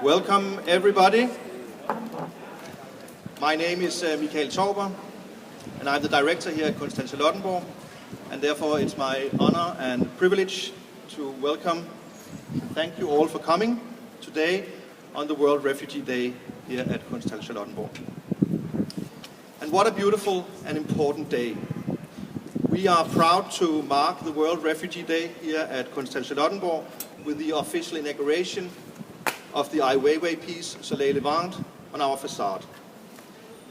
Welcome everybody. My name is Michael Touber and I'm the director here at Kunsthal Charlottenborg, and therefore it's my honor and privilege to welcome, thank you all for coming today on the World Refugee Day here at Kunsthal Charlottenborg. And what a beautiful and important day. We are proud to mark the World Refugee Day here at Kunsthal Charlottenborg with the official inauguration of the Ai Weiwei piece, Soleil Levant, on our facade.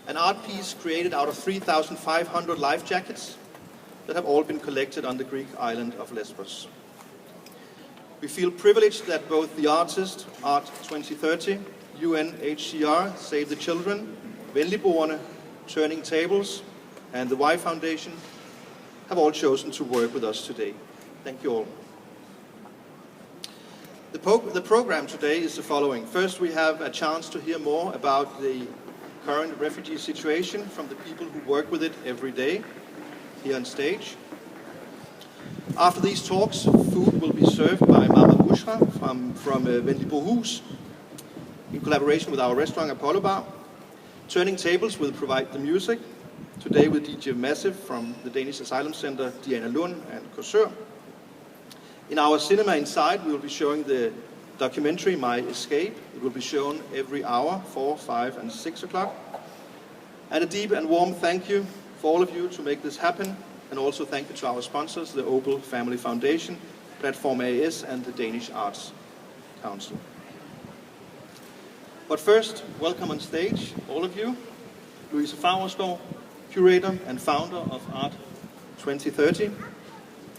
An art piece created out of 3,500 life jackets that have all been collected on the Greek island of Lesbos. We feel privileged that both the artist, Art 2030, Unhcr, Save the Children, Venligboerne, Turning Tables, and the Why Foundation have all chosen to work with us today. Thank you all. The program today is the following. First, we have a chance to hear more about the current refugee situation from the people who work with it every day here on stage. After these talks, food will be served by Mama Bushra from Venligboerne in collaboration with our restaurant Apollo Bar. Turning Tables will provide the music, today with DJ Massive from the Danish Asylum Center, Diana Lund and Curator. In our cinema inside, we will be showing the documentary My Escape. It will be shown every hour, 4, 5 and 6 o'clock. And a deep and warm thank you for all of you to make this happen. And also thank you to our sponsors, the Opel Family Foundation, Platform AS and the Danish Arts Council. But first, welcome on stage, all of you. Luise Faurschou, Curator and founder of Art 2030.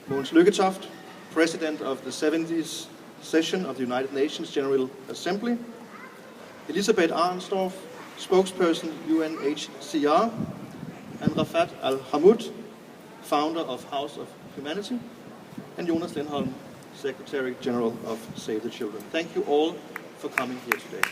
Mogens Lykketoft, President of the 70th session of the United Nations General Assembly. Elisabeth Arnsdorf, Spokesperson Unhcr. And Rafat Al-Hamid, founder of House of Humanity. And Jonas Lindholm, Secretary General of Save the Children. Thank you all for coming here today.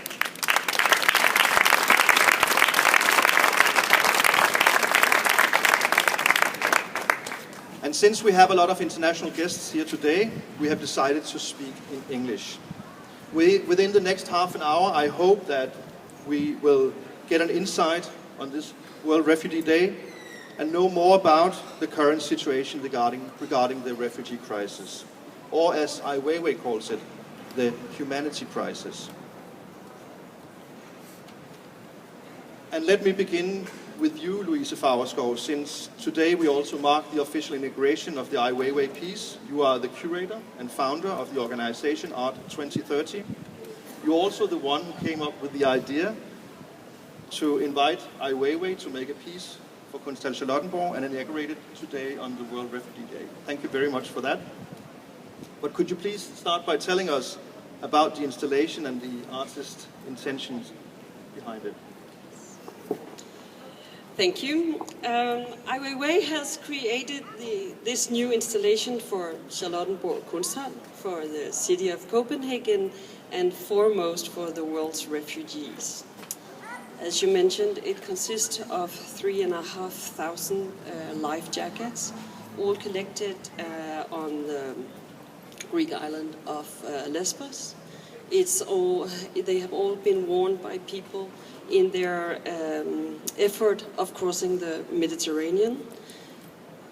And since we have a lot of international guests here today, we have decided to speak in English. Within the next half an hour, I hope that we will get an insight on this World Refugee Day and know more about the current situation regarding the refugee crisis, or as Ai Weiwei calls it, the humanity crisis. And let me begin with you, Luise Faurschou, since today we also mark the official inauguration of the Ai Weiwei piece. You are the curator and founder of the organization Art 2030. You're also the one who came up with the idea to invite Ai Weiwei to make a piece for Kunsthal Charlottenborg and inaugurate it today on the World Refugee Day. Thank you very much for that. But could you please start by telling us about the installation and the artist's intentions behind it? Thank you. Ai Weiwei has created this new installation for Charlottenborg Kunsthal, for the city of Copenhagen, and foremost for the world's refugees. As you mentioned, it consists of 3,500 life jackets, all collected on the Greek island of Lesbos. They have all been worn by people in their effort of crossing the Mediterranean.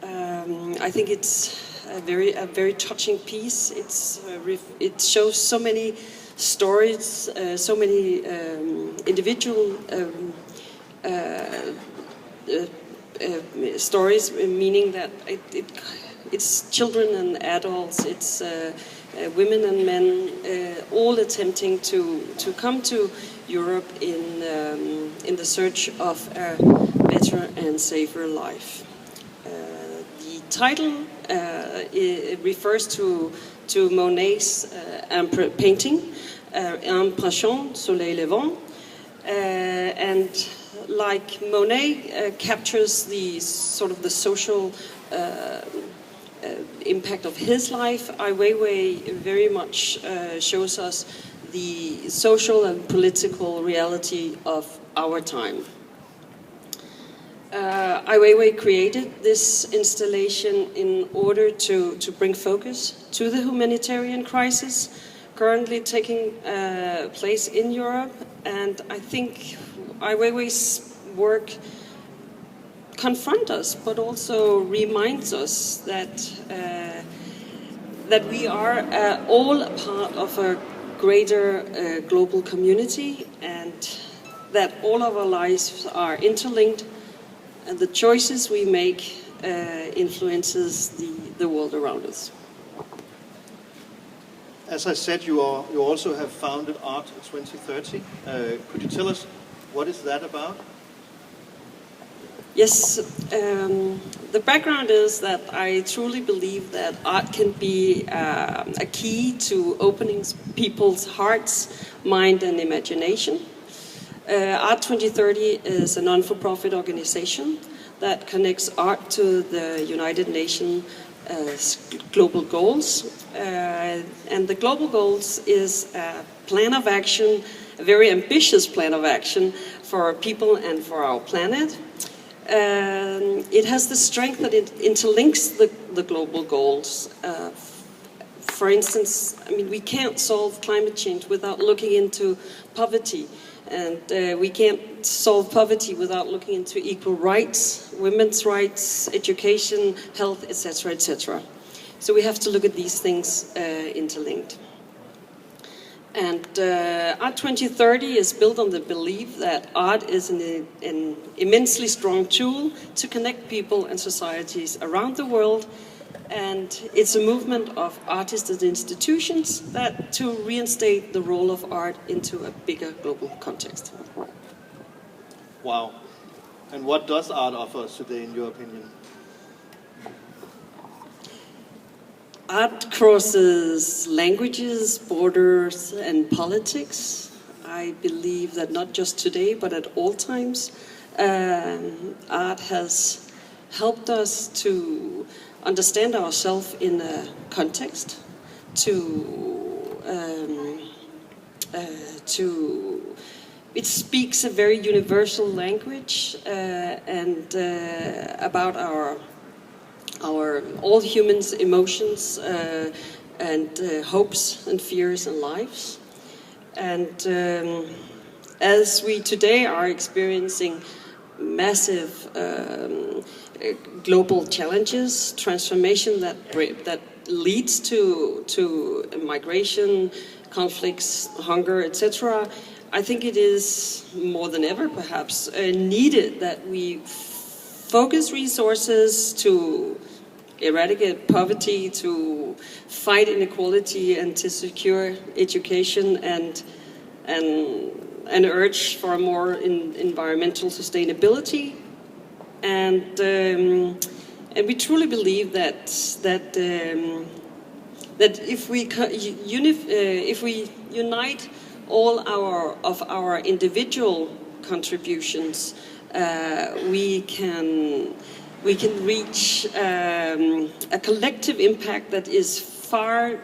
I think it's a very touching piece. It shows so many stories, so many individual stories, meaning that it's children and adults, it's women and men, all attempting to come to Europe in the search of a better and safer life. The title it refers to Monet's painting, Impression Soleil Levant, and like Monet captures the sort of the social impact of his life, Ai Weiwei very much shows us the social and political reality of our time. Ai Weiwei created this installation in order to bring focus to the humanitarian crisis, currently taking place in Europe, and I think Ai Weiwei's work confronts us, but also reminds us that we are all a part of a greater global community, and that all of our lives are interlinked, and the choices we make influences the world around us. As I said, you also have founded Art 2030. Could you tell us what is that about? Yes, the background is that I truly believe that art can be a key to opening people's hearts, mind, and imagination. Art 2030 is a non-for-profit organization that connects art to the United Nations global goals. And the global goals is a plan of action, a very ambitious plan of action for our people and for our planet. It has the strength that it interlinks the global goals. For instance, I mean, we can't solve climate change without looking into poverty. And we can't solve poverty without looking into equal rights, women's rights, education, health, etc., etc. So we have to look at these things interlinked. And Art 2030 is built on the belief that art is an immensely strong tool to connect people and societies around the world. And it's a movement of artists and institutions that to reinstate the role of art into a bigger global context. Wow. And what does art offer us today, in your opinion? Art crosses languages, borders, and politics. I believe that not just today, but at all times, art has helped us to understand ourselves in a context, it speaks a very universal language and about our all humans' emotions and hopes and fears and lives. And as we today are experiencing massive global challenges, transformation that leads to migration, conflicts, hunger, etc. I think it is more than ever, perhaps, needed that we focus resources to eradicate poverty, to fight inequality, and to secure education and an urge for more environmental sustainability. And we truly believe that if we unite all of our individual contributions, we can reach a collective impact that is far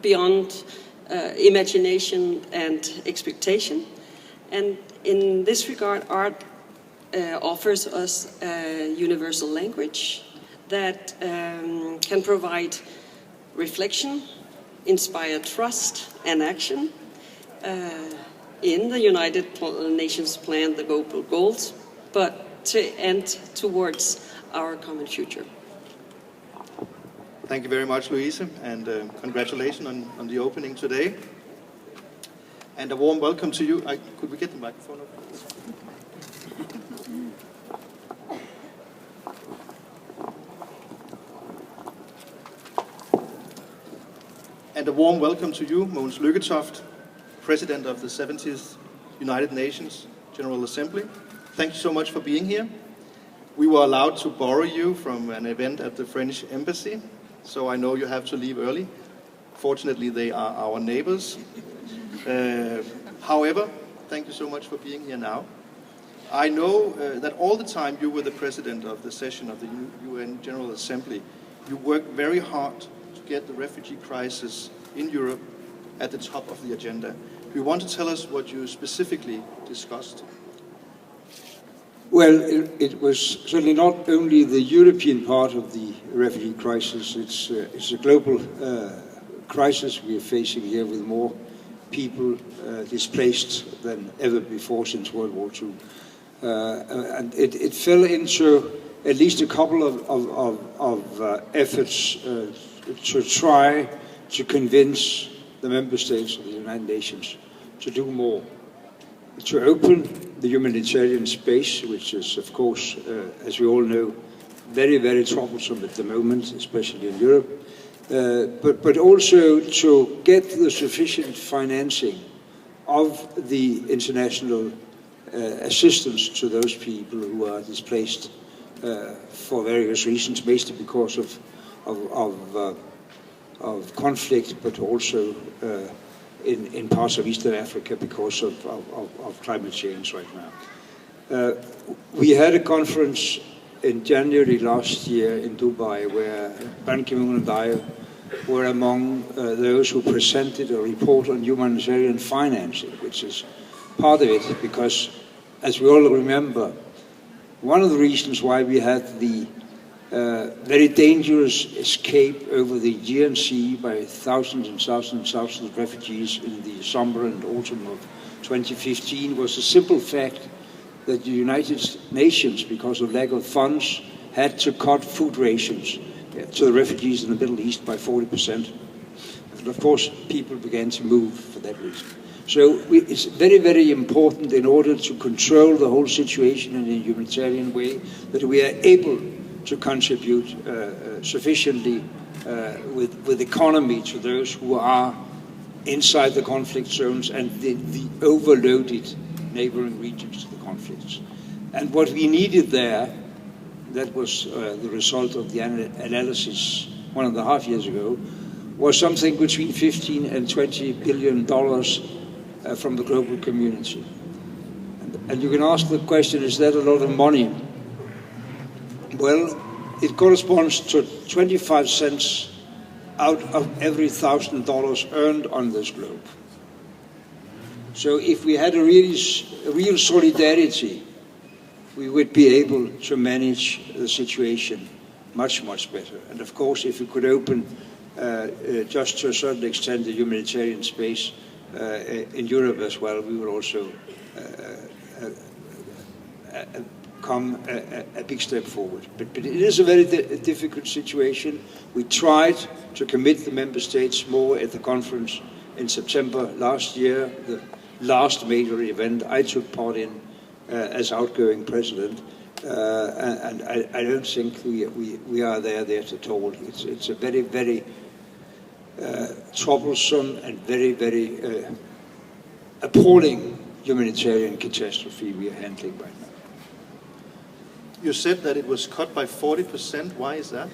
beyond imagination and expectation. And in this regard, art offers us a universal language that can provide reflection, inspire trust and action in the United Nations plan, the global goals, but and towards our common future. Thank you very much, Luise, and congratulations on the opening today. And a warm welcome to you. Could we get the microphone up? And a warm welcome to you, Mogens Lykketoft, President of the 70th United Nations General Assembly. Thank you so much for being here. We were allowed to borrow you from an event at the French Embassy, so I know you have to leave early. Fortunately, they are our neighbors. However, thank you so much for being here now. I know that all the time you were the President of the session of the UN General Assembly, you worked very hard to get the refugee crisis in Europe at the top of the agenda. Do you want to tell us what you specifically discussed? Well, it was certainly not only the European part of the refugee crisis, it's a global crisis we are facing here with more people displaced than ever before since World War II. And it fell into at least a couple of efforts to try to convince the member states of the United Nations to do more, to open the humanitarian space, which is, of course, as we all know, very, very troublesome at the moment, especially in Europe, but also to get the sufficient financing of the international assistance to those people who are displaced for various reasons, mostly because of conflict, but also in parts of Eastern Africa because of climate change right now. We had a conference in January last year in Dubai where Ban Ki-moon and I were among those who presented a report on humanitarian financing, which is part of it because, as we all remember, one of the reasons why we had the very dangerous escape over the Aegean Sea by thousands and thousands and thousands of refugees in the summer and autumn of 2015 was the simple fact that the United Nations, because of lack of funds, had to cut food rations to the refugees in the Middle East by 40%. And of course, people began to move for that reason. So it's very, very important in order to control the whole situation in a humanitarian way that we are able to contribute sufficiently with economy to those who are inside the conflict zones and the overloaded neighboring regions to the conflicts. And what we needed there, that was the result of the analysis 1.5 years ago, was something between $15 and $20 billion from the global community. And you can ask the question, is that a lot of money? Well, it corresponds to 25 cents out of every $1,000 earned on this globe. So if we had a real solidarity, we would be able to manage the situation much, much better. And of course, if we could open, just to a certain extent, the humanitarian space in Europe as well, we will also come a big step forward. But it is a very difficult situation. We tried to commit the member states more at the conference in September last year, the last major event I took part in as outgoing president, and I don't think we are there yet at all. It's a very, very troublesome and very, very appalling humanitarian catastrophe we are handling right now. You said that it was cut by 40%. Why is that?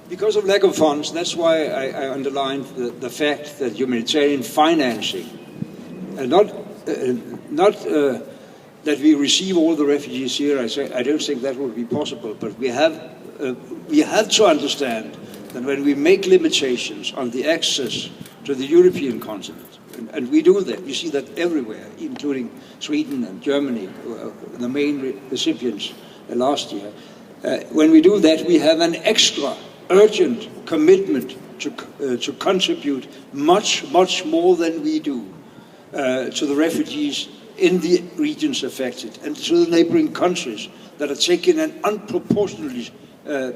Because of lack of funds. That's why I underlined the fact that humanitarian financing, not that we receive all the refugees here. I don't think that will be possible. But we have to understand that when we make limitations on the access to the European continent, and we do that, you see that everywhere, including Sweden and Germany, the main recipients last year. When we do that, we have an extra urgent commitment to contribute much, much more than we do to the refugees in the regions affected and to the neighboring countries that are taking an unproportionately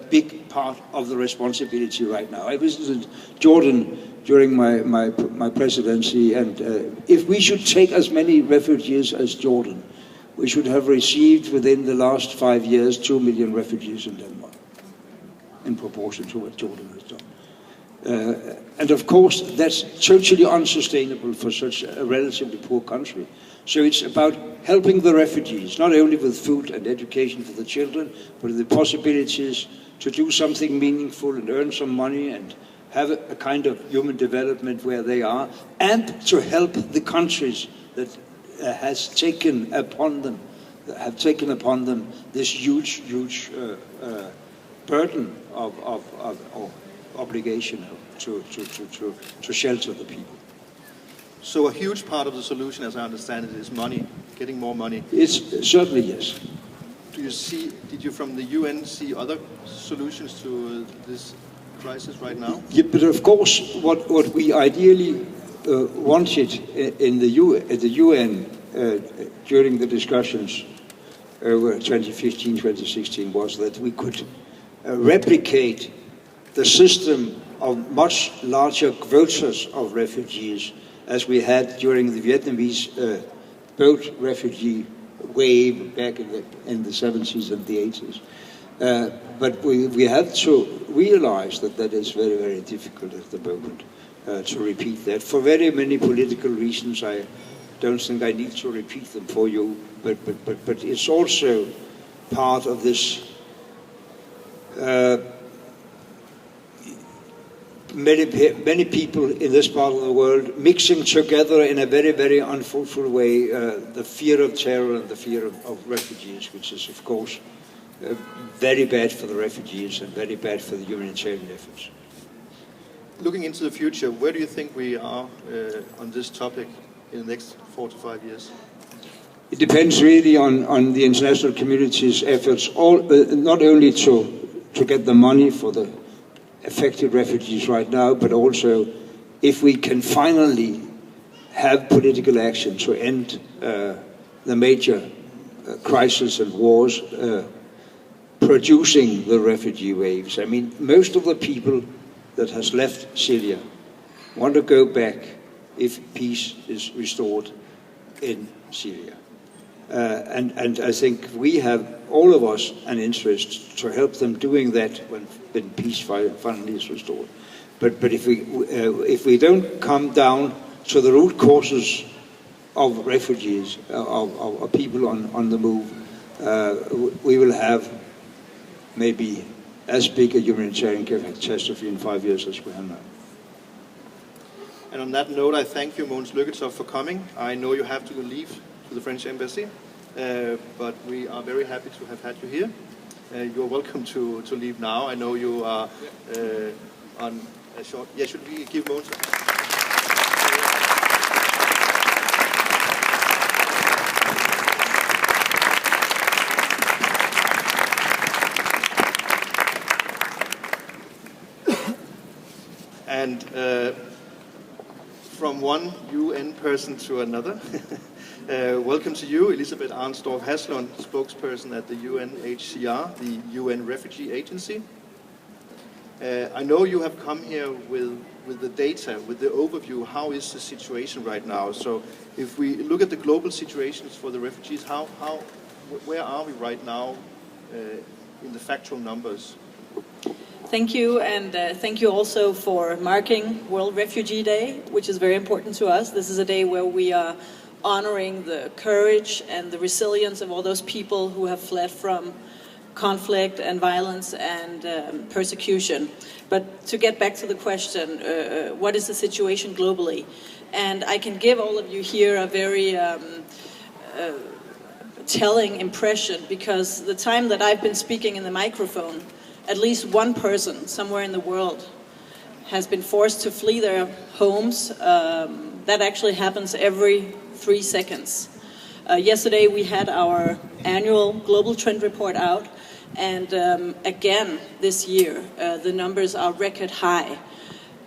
big part of the responsibility right now. I visited Jordan during my presidency, and if we should take as many refugees as Jordan, we should have received within the last 5 years 2 million refugees in Denmark, in proportion to what Jordan has done. And of course, that's totally unsustainable for such a relatively poor country. So it's about helping the refugees, not only with food and education for the children, but the possibilities to do something meaningful and earn some money and have a kind of human development where they are, and to help the countries that have taken upon them this huge burden of obligation to shelter the people. So a huge part of the solution, as I understand it, is money, getting more money. It's certainly yes. Did you from the UN see other solutions to this crisis right now? Yeah, but of course, what we ideally wanted in the UN during the discussions over 2015, 2016 was that we could replicate the system of much larger quotas of refugees as we had during the Vietnamese boat refugee wave back in the 70s and the 80s. But we have to realize that is very, very difficult at the moment to repeat that. For very many political reasons, I don't think I need to repeat them for you, but it's also part of this many people in this part of the world mixing together in a very, very unfruitful way the fear of terror and the fear of refugees, which is, of course, very bad for the refugees and very bad for the humanitarian efforts. Looking into the future, where do you think we are on this topic in the next 4 to 5 years? It depends really on the international community's efforts, not only to get the money for the affected refugees right now, but also if we can finally have political action to end the major crisis and wars producing the refugee waves. I mean, most of the people that has left Syria want to go back if peace is restored in Syria. And I think we have, all of us, an interest to help them doing that when peace finally is restored. But if we don't come down to the root causes of refugees, of people on the move, we will have maybe as big a humanitarian catastrophe in 5 years as we have now. And on that note, I thank you, Mogens Lykketoft, for coming. I know you have to leave to the French embassy, but we are very happy to have had you here. You're welcome to leave now. I know you are on a short... Yeah, should we give Mogens... And from one UN person to another, welcome to you, Elisabeth Arnsdorf Haslund, spokesperson at the Unhcr, the UN Refugee Agency. I know you have come here with the data, with the overview. How is the situation right now? So if we look at the global situations for the refugees, where are we right now in the factual numbers? Thank you, and thank you also for marking World Refugee Day, which is very important to us. This is a day where we are honoring the courage and the resilience of all those people who have fled from conflict and violence and persecution. But to get back to the question, what is the situation globally? And I can give all of you here a very telling impression, because the time that I've been speaking in the microphone, at least one person somewhere in the world has been forced to flee their homes. That actually happens every 3 seconds. Yesterday we had our annual global trend report out, and again this year the numbers are record high.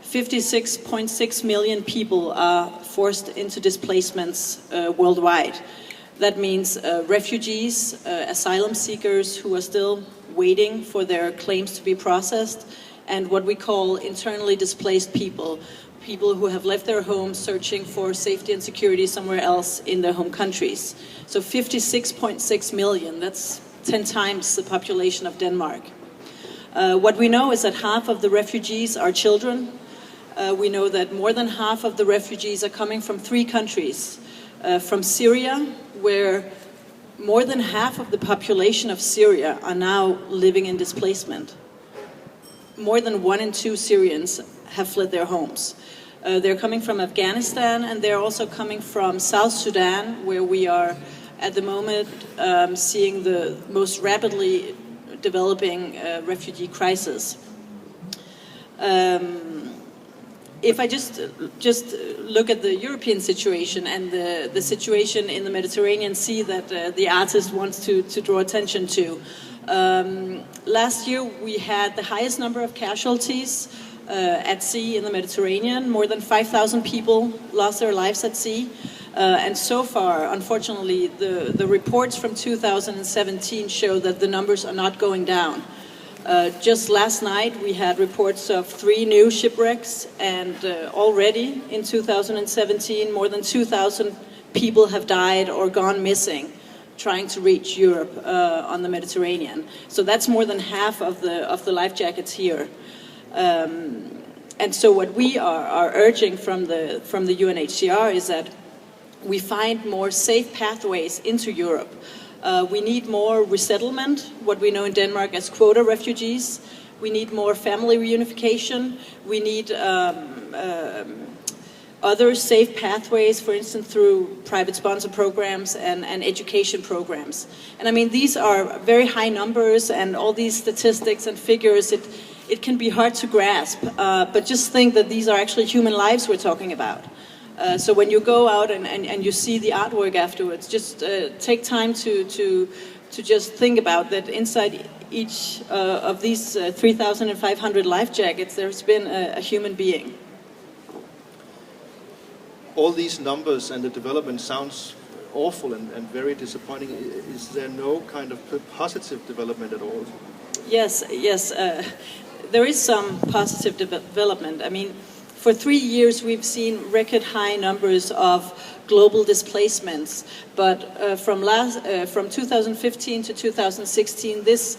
56.6 million people are forced into displacements worldwide. That means refugees, asylum seekers who are still waiting for their claims to be processed, and what we call internally displaced people, people who have left their homes searching for safety and security somewhere else in their home countries. So 56.6 million, that's 10 times the population of Denmark. What we know is that half of the refugees are children. We know that more than half of the refugees are coming from 3 countries. From Syria, where more than half of the population of Syria are now living in displacement. More than 1 in 2 Syrians have fled their homes. They're coming from Afghanistan, and they're also coming from South Sudan, where we are at the moment seeing the most rapidly developing refugee crisis. If I just look at the European situation and the situation in the Mediterranean Sea that the artist wants to draw attention to, Last year we had the highest number of casualties at sea in the Mediterranean. More than 5,000 people lost their lives at sea. And so far, unfortunately, the reports from 2017 show that the numbers are not going down. Just last night, we had reports of 3 new shipwrecks, and already in 2017, more than 2,000 people have died or gone missing trying to reach Europe on the Mediterranean. So that's more than half of the life jackets here. And so what we are urging from the UNHCR is that we find more safe pathways into Europe. We need more resettlement, what we know in Denmark as quota refugees. We need more family reunification. We need other safe pathways, for instance, through private sponsor programs and education programs. And I mean, these are very high numbers, and all these statistics and figures, it can be hard to grasp. But just think that these are actually human lives we're talking about. So when you go out and you see the artwork afterwards, just take time to just think about that inside each of these 3,500 life jackets, there's been a human being. All these numbers and the development sounds awful and very disappointing. Is there no kind of positive development at all? Yes. There is some positive development. I mean, for 3 years we've seen record high numbers of global displacements, but from 2015 to 2016, this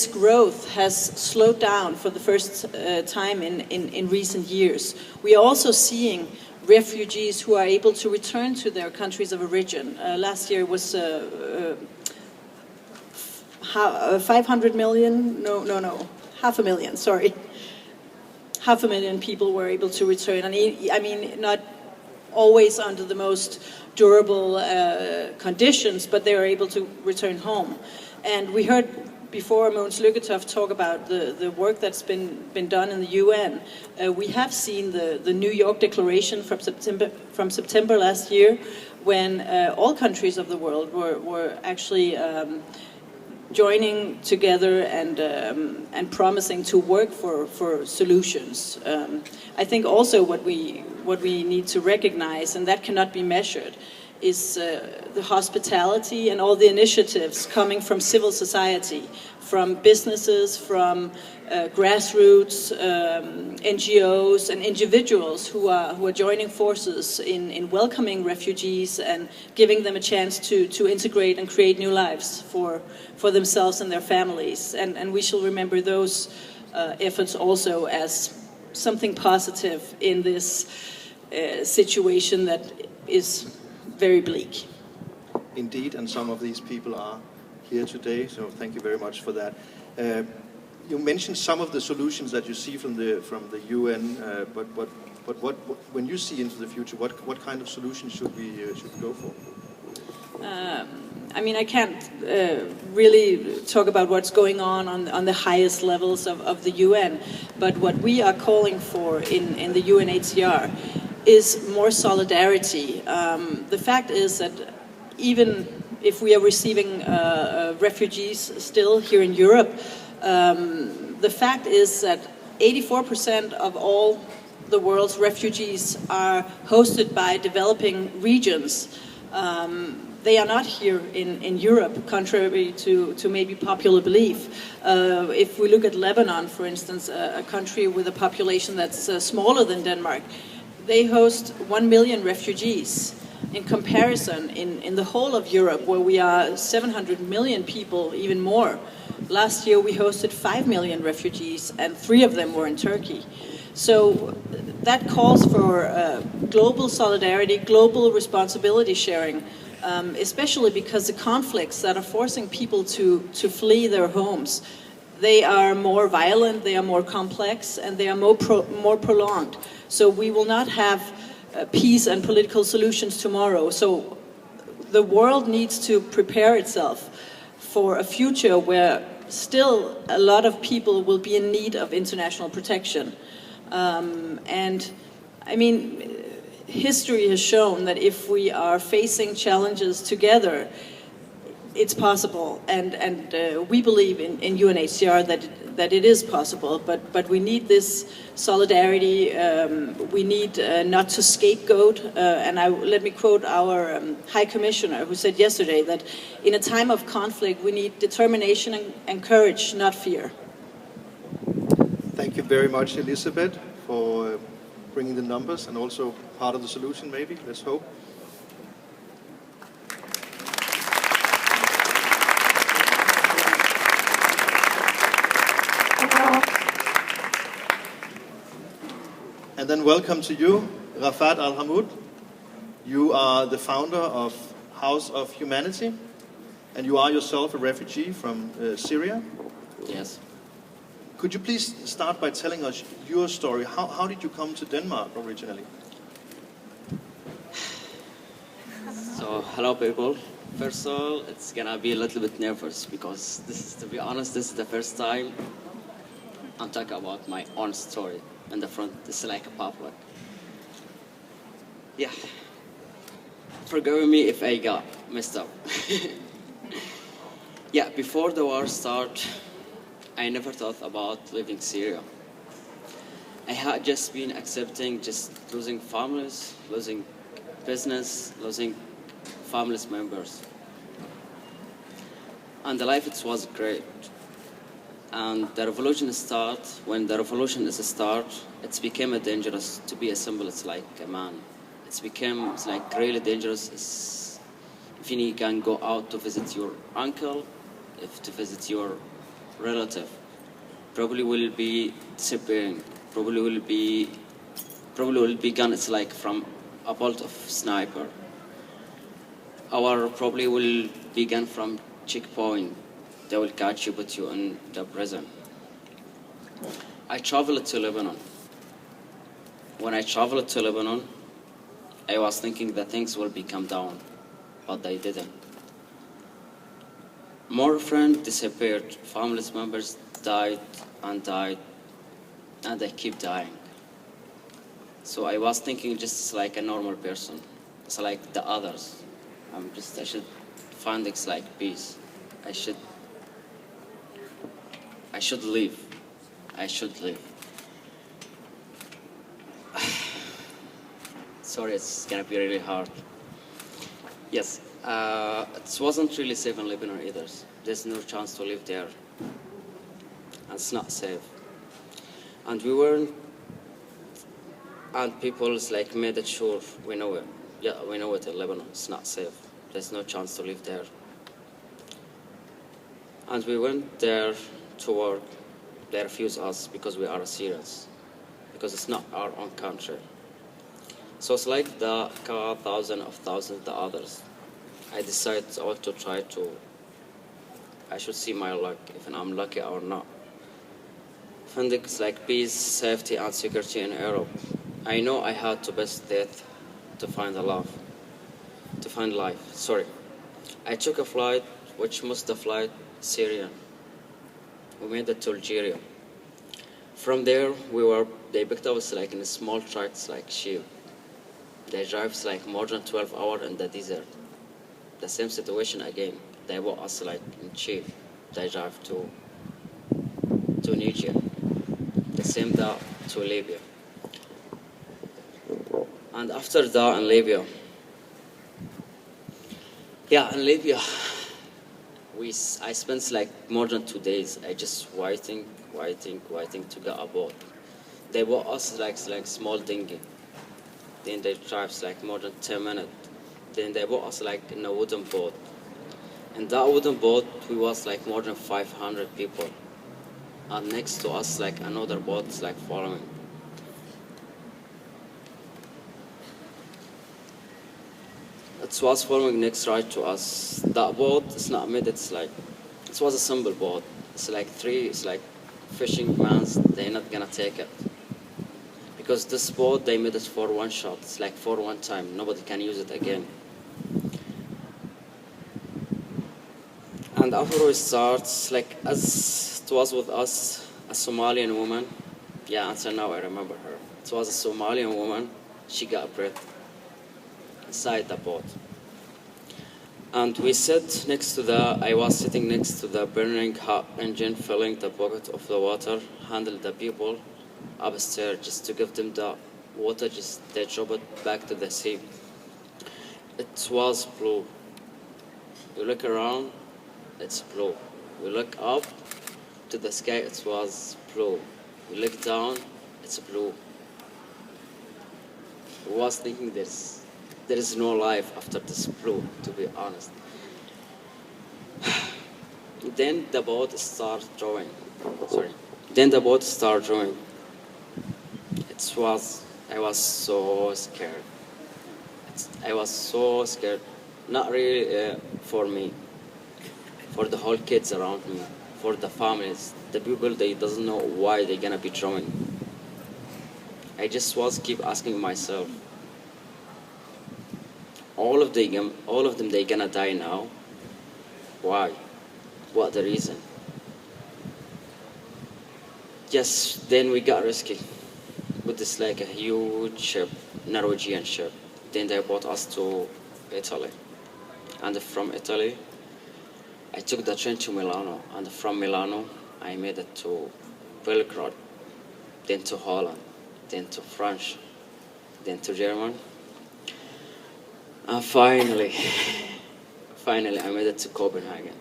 growth has slowed down for the first time in recent years. We are also seeing refugees who are able to return to their countries of origin. Last year was 500 million, no, 500,000, sorry. 500,000 people were able to return. And I mean, not always under the most durable conditions, but they are able to return home. And we heard before Mogens Lykketoft talk about the work that's been done in the UN. We have seen the New York Declaration from September last year, when all countries of the world were actually joining together and promising to work for solutions. I think also what we need to recognize, and that cannot be measured, is the hospitality and all the initiatives coming from civil society, from businesses, from grassroots, NGOs and individuals who are joining forces in welcoming refugees and giving them a chance to integrate and create new lives for themselves and their families. And we shall remember those efforts also as something positive in this situation that is very bleak. Indeed, and some of these people are here today, so thank you very much for that. You mentioned some of the solutions that you see from the UN, but what when you see into the future, what kind of solutions should we go for? I mean, I can't really talk about what's going on the highest levels of the UN, but what we are calling for in the UNHCR is more solidarity. The fact is that even if we are receiving refugees still here in Europe, the fact is that 84% of all the world's refugees are hosted by developing regions. They are not here in Europe, contrary to maybe popular belief. If we look at Lebanon, for instance, a country with a population that's smaller than Denmark, they host 1 million refugees. In comparison, in the whole of Europe, where we are 700 million people, even more, last year we hosted 5 million refugees, and 3 of them were in Turkey. So that calls for global solidarity, global responsibility sharing, especially because the conflicts that are forcing people to flee their homes, they are more violent, they are more complex, and they are more prolonged. So we will not have peace and political solutions tomorrow. So the world needs to prepare itself for a future where still a lot of people will be in need of international protection. And I mean, history has shown that if we are facing challenges together, it's possible, and we believe in UNHCR that it is possible, but we need this solidarity. We need not to scapegoat, and let me quote our High Commissioner, who said yesterday that in a time of conflict we need determination and courage, not fear. Thank you very much, Elisabeth, for bringing the numbers and also part of the solution, maybe, let's hope. And then welcome to you, Rafat Al-Hamid. You are the founder of House of Humanity, and you are yourself a refugee from Syria. Yes. Could you please start by telling us your story? How did you come to Denmark originally? So, hello people. First of all, it's gonna be a little bit nervous because to be honest, this is the first time I'm talking about my own story in the front. It's like a public. Yeah. Forgive me if I got messed up. Yeah, before the war started, I never thought about leaving Syria. I had just been accepting just losing families, losing business, losing family members. And the life it was great. And the revolution started. When the revolution is start, it became dangerous to be a symbol. It's like a man. It's like really dangerous. If you can go out to visit your uncle, if to visit your relative, probably will be disappearing. Probably will be gone. It's like from a bolt of sniper. Our probably will be gone from checkpoint. They will catch you, put you in the prison. I traveled to Lebanon. When I traveled to Lebanon, I was thinking that things will become down, but they didn't. More friends disappeared, family members died, and they keep dying. So I was thinking just like a normal person. It's like the others. I should find it's like peace. I should live. I should live. Sorry, it's gonna be really hard. Yes, it wasn't really safe in Lebanon either. There's no chance to live there. And it's not safe. And we weren't, and people like made it sure we know it. Yeah, we know it in Lebanon. It's not safe. There's no chance to live there. And we went there to work. They refused us because we are Syrians, because it's not our own country. So it's like the thousands of the others. I decided I want to try to, I should see my luck, if I'm lucky or not. Finding like peace, safety, and security in Europe. I know I had to best death to find life. Sorry. I took a flight, which was the flight Syrian. We made it to Algeria. From there, they picked us like in small trucks like sheep. They drive like more than 12 hours in the desert. The same situation again. They bought us like in sheep. They drive to Niger. The same that to Libya. And after that in Libya, in Libya, I spent like more than 2 days. I just waiting to get aboard. They bought us like small dinghy. Then they drive like more than 10 minutes. Then they bought us like in a wooden boat. In that wooden boat, we was like more than 500 people. And next to us, like another boat like following. It was following next right to us. That boat is not made. It was a simple boat. It's like fishing mans. They're not gonna take it because this boat they made it for one shot. It's like for one time. Nobody can use it again. And after we start, like as it was with us, a Somalian woman. Yeah, until now I remember her. It was a Somalian woman. She got breath inside the boat. And we sit next to I was sitting next to the burning hot engine, filling the bucket of the water, handle the people upstairs just to give them the water, just they drop it back to the sea. It was blue. You look around, it's blue. We look up to the sky, it was blue. We look down, it's blue. I was thinking there is no life after this blue, to be honest. Then the boat started drawing. Then the boat started drawing. I was so scared. I was so scared. Not really for me, for the whole kids around me, for the families, the people they doesn't know why they're gonna be drawing. I just was keep asking myself, all of them they gonna die now. Why? What the reason? Just then we got rescued with this like a huge ship, Norwegian ship. Then they brought us to Italy, and from Italy I took the train to Milano, and from Milano I made it to Belgrade, then to Holland, then to France, then to Germany, and finally I made it to Copenhagen.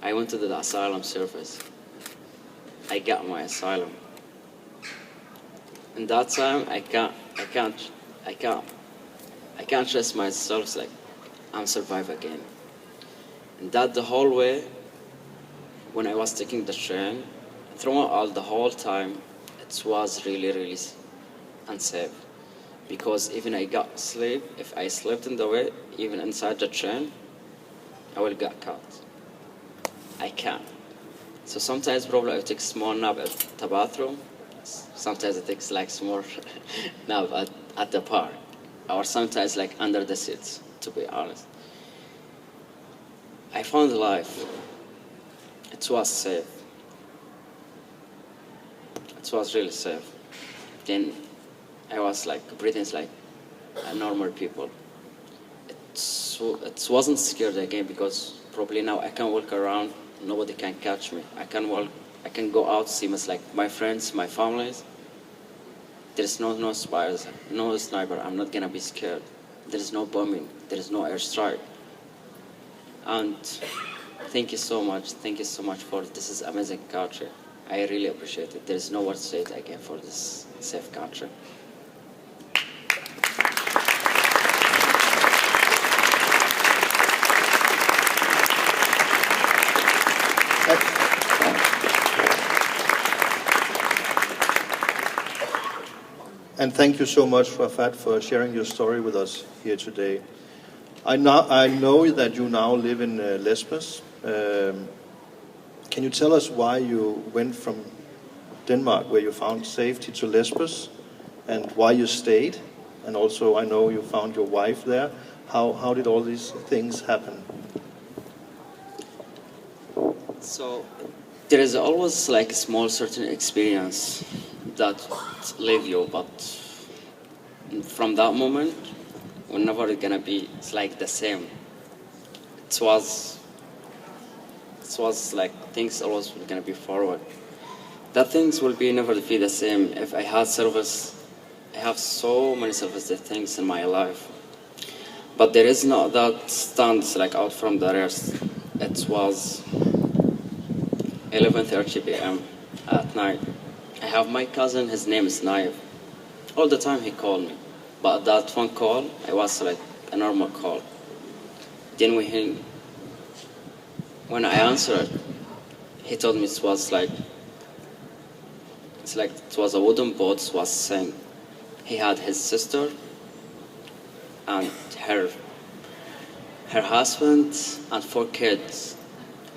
I went to the asylum service. I got my asylum. And that time I can't trust myself, like I'm survive again. And that the whole way, when I was taking the train, throughout all the whole time, it was really, really unsafe. Because even I got sleep, if I slept in the way, even inside the train, I will get caught. I can't. So sometimes probably I take small nap at the bathroom. Sometimes it takes like small nap at the park. Or sometimes like under the seats, to be honest. I found life. It was safe. It was really safe. Then I was like breathing like a normal people. It wasn't scared again because probably now I can walk around, nobody can catch me. I can go out, see my friends, my families. There's no spies, no sniper. I'm not gonna be scared. There is no bombing. There is no airstrike. And thank you so much. Thank you so much for this amazing country. I really appreciate it. There is no word to say it again for this safe country. And thank you so much, Rafat, for sharing your story with us here today. I know that you now live in Lesbos. Can you tell us why you went from Denmark, where you found safety, to Lesbos, and why you stayed? And also, I know you found your wife there. How did all these things happen? So there is always like a small certain experience that leave you, but from that moment, whenever it's gonna be, it's like the same. It was like things always were gonna be forward. That things will be never be the same. If I had service, I have so many service things in my life, but there is not that stands like out from the rest. It was 11:30 p.m. at night. I have my cousin, his name is Naif. All the time he called me. But that phone call, it was like a normal call. Then when I answered, he told me it was a wooden boat was sank. He had his sister and her husband and 4 kids.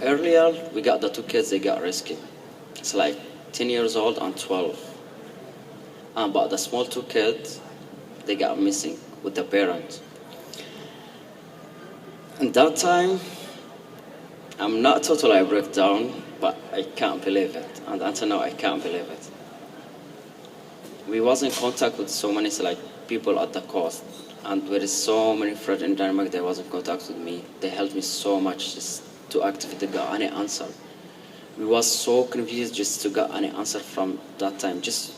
Earlier, we got the 2 kids, they got rescued. It's like 10 years old and 12. But the small 2 kids, they got missing with the parents. And that time, I'm not totally break down, but I can't believe it. And until now, I can't believe it. We was in contact with so many people at the coast. And there is so many friends in Denmark that was in contact with me. They helped me so much just to activate to get any answer. We was so confused just to get any answer from that time. Just,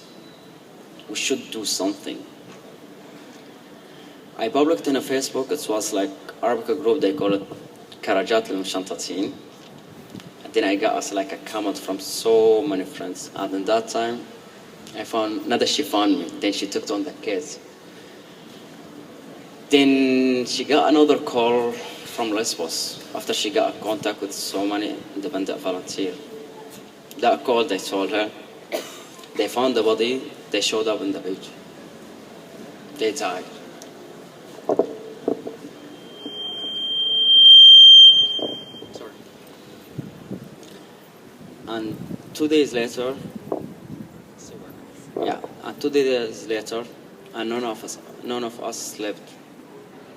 we should do something. I published in a Facebook, it was like Arabic group, they call it Karajat Shantatin. And then I got like a comment from so many friends. And in that time, I found, not that she found me, then she took on the case. Then she got another call from Lesbos after she got a contact with so many independent volunteers. That call, they told her, they found the body, they showed up on the beach. They died. Sorry. And 2 days later, and 2 days later, and none of us slept.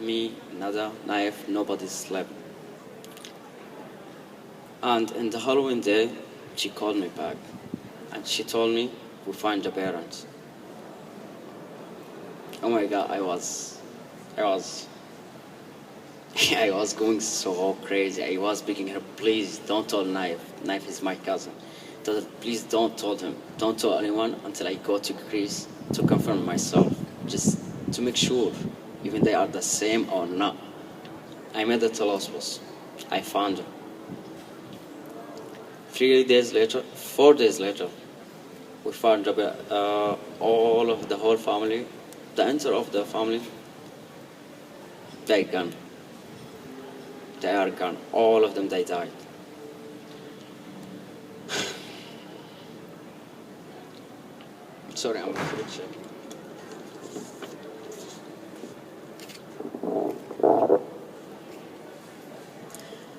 Me, Nada, Naif, nobody slept. And in the Halloween day, she called me back, and she told me we find the parents. Oh my God, I was going so crazy. I was begging her, please don't tell Naif. Naif is my cousin. Told her, please don't tell him. Don't tell anyone until I go to Greece to confirm myself, just to make sure, even they are the same or not. I made it to Lesbos. I found her. 4 days later, we found all of the whole family, the entire of the family, they gone. They are gone. All of them, they died. Sorry, I'm a little shaky.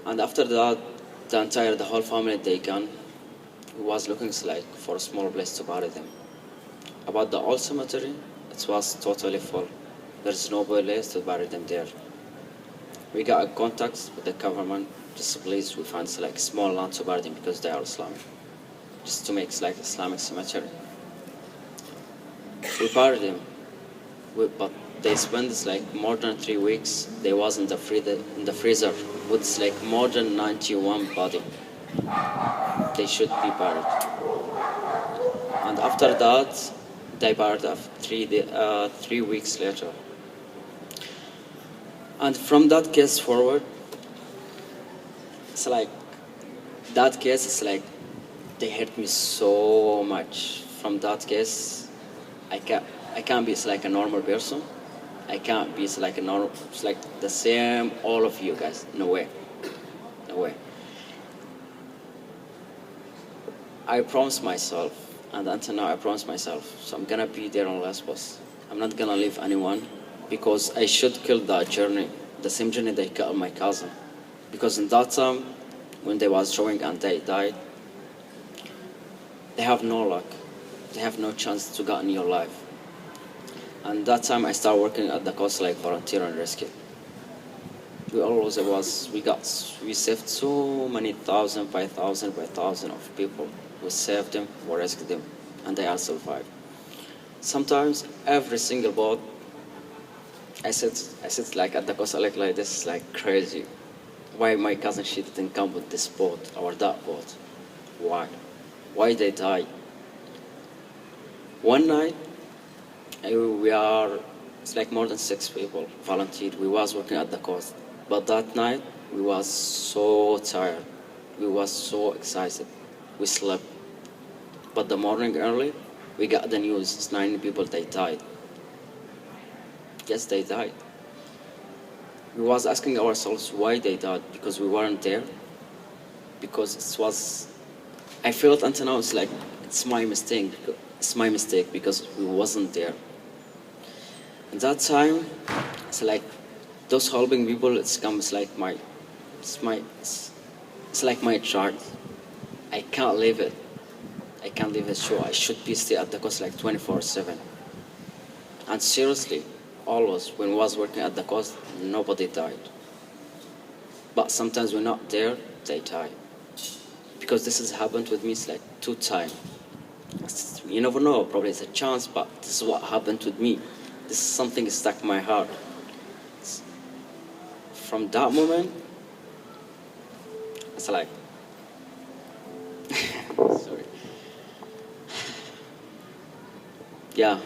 And after that, the whole family, they gone. It was looking like for a small place to bury them. About the old cemetery, it was totally full. There's no place to bury them there. We got a contact with the government, just please, we find like small land to bury them because they are Islamic. Just to make like Islamic cemetery. We buried them, but they spent like more than 3 weeks. They was in the freezer with like more than 91 body. They should be buried. And after that, they buried after 3 weeks later. And from that case forward, it's like, that case is like, they hurt me so much. From that case, I can't be like a normal person. I can't be like it's like the same, all of you guys. No way. No way. I promised myself, and until now I promised myself, so I'm gonna be there on Lesbos. I'm not gonna leave anyone, because I should kill that journey, the same journey they killed my cousin. Because in that time, when they was drawing and they died, they have no luck. They have no chance to get in your life. And that time I started working at the coast like volunteer and rescue. We saved so many 1,000 by 1,000 of people. We saved them, we rescued them, and they all survived. Sometimes every single boat, I sit like at the coast like this, is like crazy. Why my cousin, she didn't come with this boat or that boat? Why? Why they died? One night, it's like more than 6 people volunteered. We was working at the coast. But that night, we was so tired. We was so excited. We slept. But the morning early, we got the news, 9 people, they died. Yes, they died. We was asking ourselves why they died, because we weren't there. Because I felt until now, it's like, it's my mistake. It's my mistake because we wasn't there. At that time, it's like those helping people. It's like my child. I can't leave it. I can't leave it. So I should be stay at the coast like 24/7. And seriously, always when we was working at the coast, nobody died. But sometimes we're not there, they die. Because this has happened with me. It's like 2 times. You never know, probably it's a chance, but this is what happened with me. This is something that stuck in my heart. from that moment, it's like, sorry. Yeah,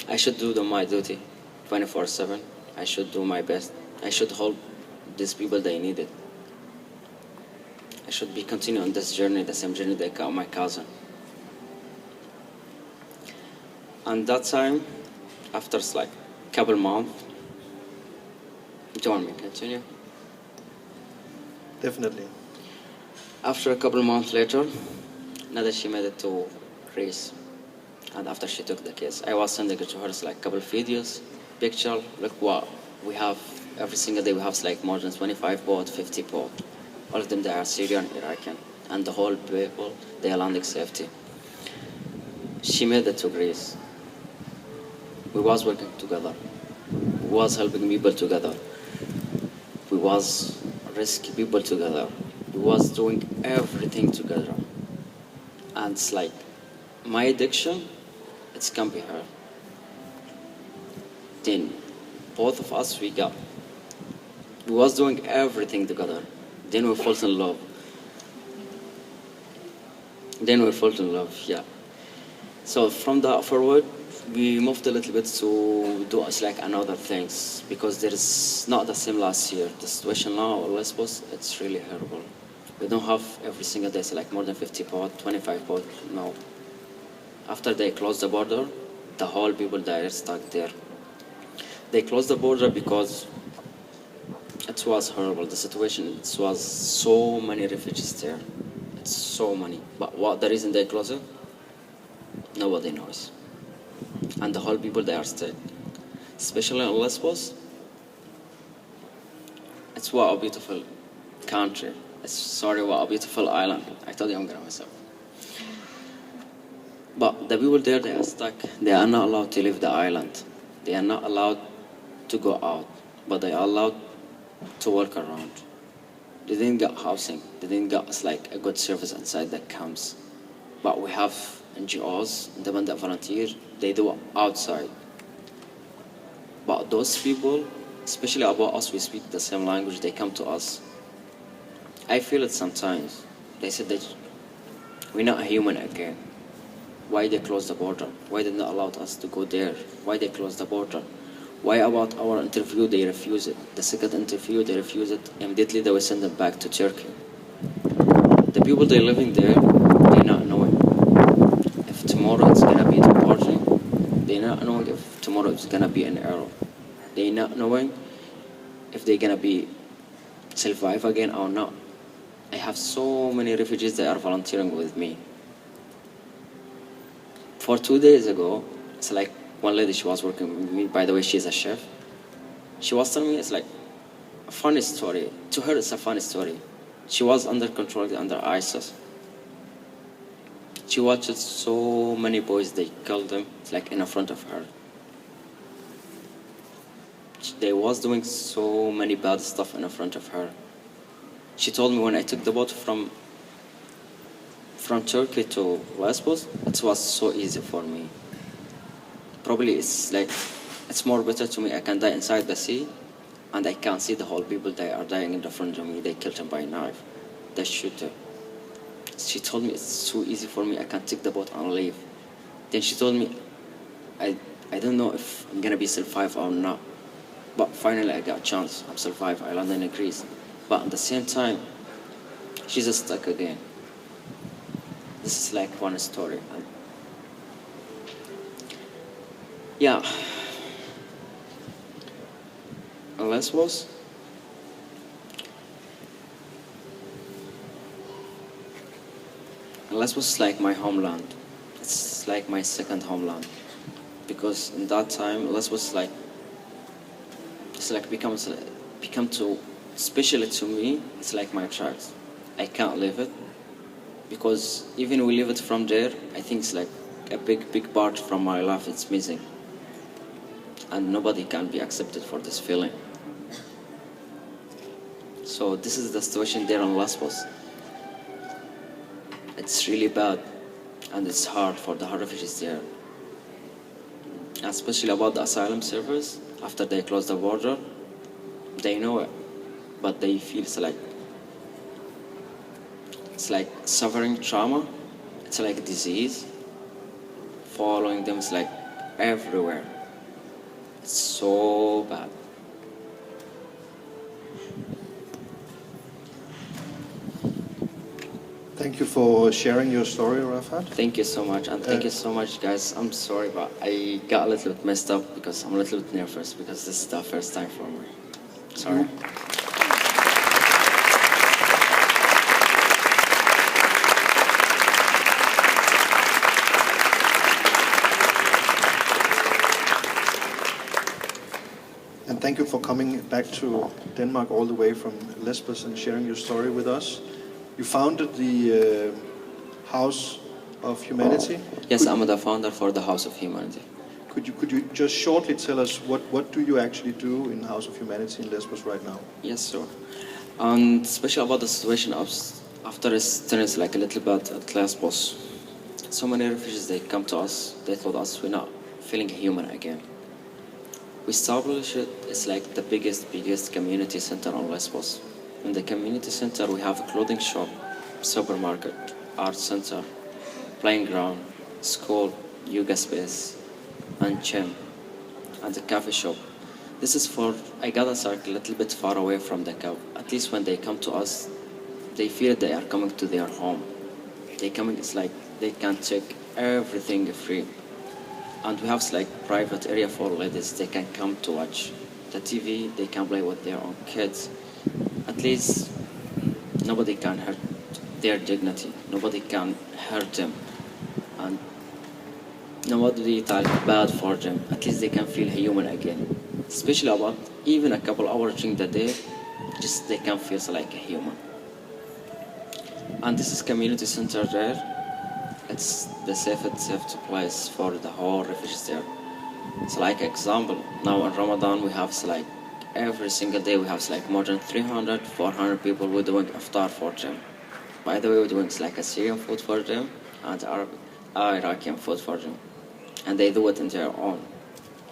I should do my duty 24/7. I should do my best. I should help these people they need it. I should be continuing on this journey, the same journey they got my cousin. And that time, after like a couple months, do you want me to continue? Definitely. After a couple months later, Nada, she made it to Greece. And after she took the case, I was sending it to her like a couple videos, picture, look what we have. Every single day we have like more than 25 boats, 50 boats. All of them, they are Syrian, Iraqi, and the whole people, they are landing safety. She made it to Greece. We was working together. We was helping people together. We was rescuing people together. We was doing everything together. And it's like, my addiction, it can be her. Then, both of us, we was doing everything together. Then we fell in love. Yeah. So from that forward, we moved a little bit to do like another things, because there is not the same last year. The situation now in Lesbos, it's really horrible. We don't have every single day, so like more than 50 boats, 25 boats, no. After they closed the border, the whole people that are stuck there. They closed the border because it was horrible. The situation, it was so many refugees there. It's so many. But what the reason they closed it? Nobody knows. And the whole people, they are stuck. Especially in Lesbos, it's what a beautiful country. What a beautiful island. I told you I'm gonna myself. But the people there, they are stuck. They are not allowed to leave the island. They are not allowed to go out, but they are allowed to walk around. They didn't get housing. They didn't get like a good service inside the camps. But we have NGOs, independent volunteers, they do it outside. But those people, especially about us, we speak the same language, they come to us. I feel it sometimes. They said that we're not human again. Why they closed the border? Why they not allowed us to go there? Why they closed the border? Why about our interview they refused it? The second interview they refused it. Immediately they will send them back to Turkey. The people they living there, they not knowing if tomorrow it's gonna be deporting. They not knowing if tomorrow it's gonna be an arrow. They not knowing if they're gonna be survive again or not. I have so many refugees that are volunteering with me. For 2 days ago, it's like one lady, she was working with me. By the way, she's a chef. She was telling me it's like a funny story. To her, it's a funny story. She was under control, under ISIS. She watched so many boys, they killed them, it's like in front of her. They was doing so many bad stuff in front of her. She told me when I took the boat from Turkey to Lesbos, it was so easy for me. Probably it's like, it's more better to me, I can die inside the sea, and I can see the whole people that are dying in the front of me. They killed them by knife. They shoot them. She told me it's so easy for me, I can take the boat and leave. Then she told me, I don't know if I'm gonna be survive or not. But finally I got a chance, I'm survived, I landed in Greece. But at the same time, she's stuck again. This is like one story. Yeah. Lesbos. Lesbos is like my homeland. It's like my second homeland. Because in that time, Lesbos like, it's like become to, especially to me, it's like my child. I can't leave it. Because even we leave it from there, I think it's like a big part from my life it's missing. And nobody can be accepted for this feeling. So this is the situation there on Lesbos. It's really bad, and it's hard for the refugees there. Especially about the asylum service, after they close the border, they know it. but they feel it's like suffering trauma. It's like a disease following them. It's like everywhere. It's so bad. Thank you for sharing your story, Rafat. Thank you so much, and thank you so much, guys. I'm sorry, but I got a little bit messed up because I'm a little bit nervous because this is the first time for me. Sorry. And thank you for coming back to Denmark all the way from Lesbos and sharing your story with us. You founded the House of Humanity. Yes, I'm the founder for the House of Humanity. Could you just shortly tell us what do you actually do in House of Humanity in Lesbos right now? Yes, sure. And especially about the situation after it turns like a little bit at Lesbos. So many refugees, they come to us, they told us we're not feeling human again. We established it, it's like the biggest community center on Lesbos. In the community center, we have a clothing shop, supermarket, art center, playing ground, school, yoga space, and gym, and a cafe shop. This is for, I got us a little bit far away from the camp. At least when they come to us, they feel they are coming to their home. They coming, it's like they can check everything free. And we have like private area for ladies. They can come to watch the TV, they can play with their own kids. At least nobody can hurt their dignity. Nobody can hurt them. And nobody talk bad for them. At least they can feel human again. Especially about even a couple hours during the day, just they can feel like a human. And this is community center there. It's the safest place for the whole refugees there. It's like example, now in Ramadan we have like every single day we have like more than 300, 400 people we're doing iftar for them. By the way, we're doing like a Syrian food for them and Iraqi food for them. And they do it in their own.